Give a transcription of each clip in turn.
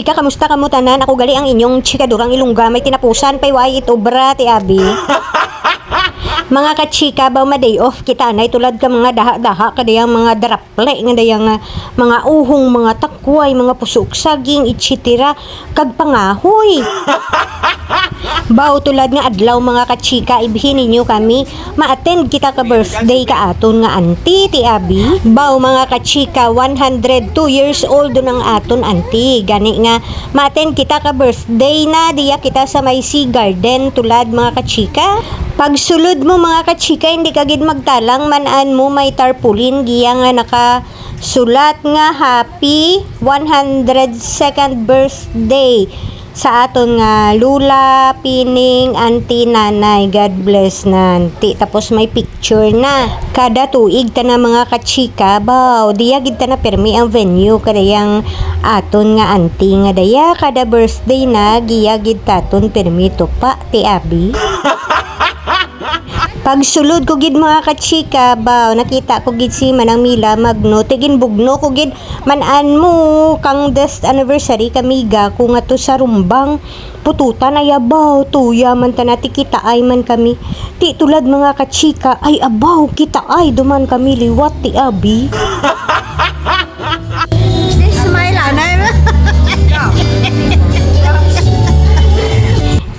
kachika, kamusta kamo tanan? Ako gali ang inyong chikadurang ilungga, may tinapusan pay way ito bra ti abi. Mga kachika, ba ma-day off kita na tulad ka mga daha-daha kadayang mga daraple nga dayang mga uhong, mga takway, mga pusok saging, itchitira kag pangahoy. Bao tulad nga adlaw mga kachika, ibihin ninyo kami ma-attend kita ka birthday ka aton nga auntie ti abi. Bao mga kachika, 102 years old nang aton auntie. Gani nga ma-attend kita ka birthday na diya kita sa may sea garden tulad mga kachika. Pagsulod mo mga kachika, hindi kagid magtalang manan mo may tarpaulin giya nga nakasulat nga happy 102nd birthday sa aton nga lula, pining, auntie, nanay. God bless na auntie. Tapos may picture na. Kada tuig ta na mga kachika, baw, diya gid ta na permi ang venue kadayang aton nga auntie nga daya kada birthday na giya gid taton permi to pa ti abi. Pagsulod ko gid mga kachika, baw nakita ko gid si Manang Mila Magno tigin bugno ko gid manan mo kang death anniversary kamiga ko nga to sa rumbang pututan ay abaw tuya man tanati kita ay man kami ti tulad mga kachika ay abaw kita ay duman kami liwat ti abi. Smile anay.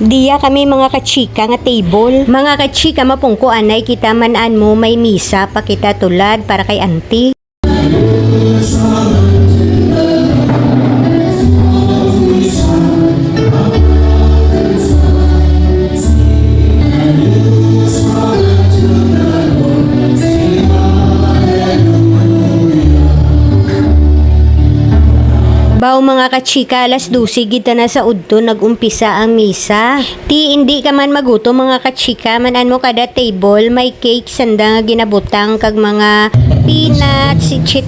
Diya kami mga kachika nga table. Mga kachika, mapungko anay kita manan mo may misa pa kita tulad para kay auntie. Baw mga kachika, alas 12 kita na sa udto nagumpisa ang misa. Ti hindi ka man maguto mga kachika, manan mo kada table may cake sanda nga ginabutang kag mga peanuts, etc.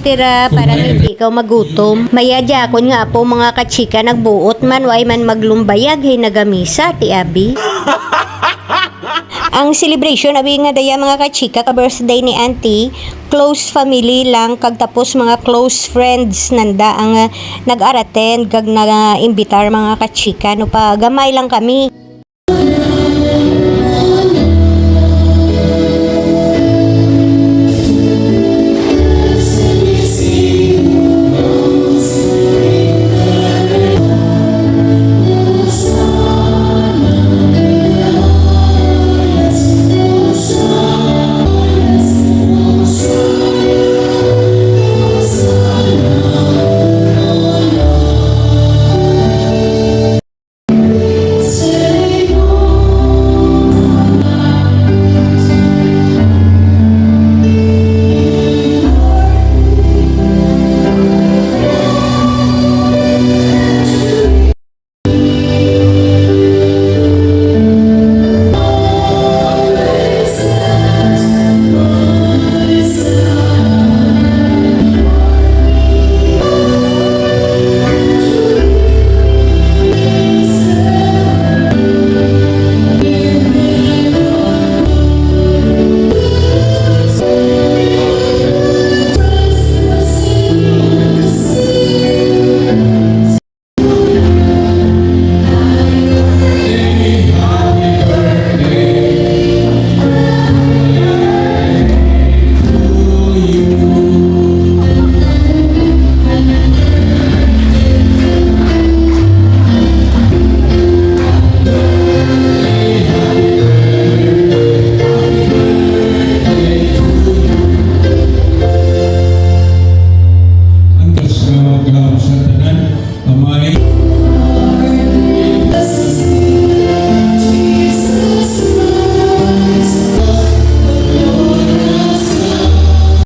para hindi ka magutom. Maya jakon nga po mga kachika nagbuot man way man maglumbayag hay nagamisa ti abi. Ang celebration abi nga daya mga kachika ka birthday ni auntie, close family lang kag tapos mga close friends nanda ang nag-araten kag nag-imbitar mga kachika no pa gamay lang kami.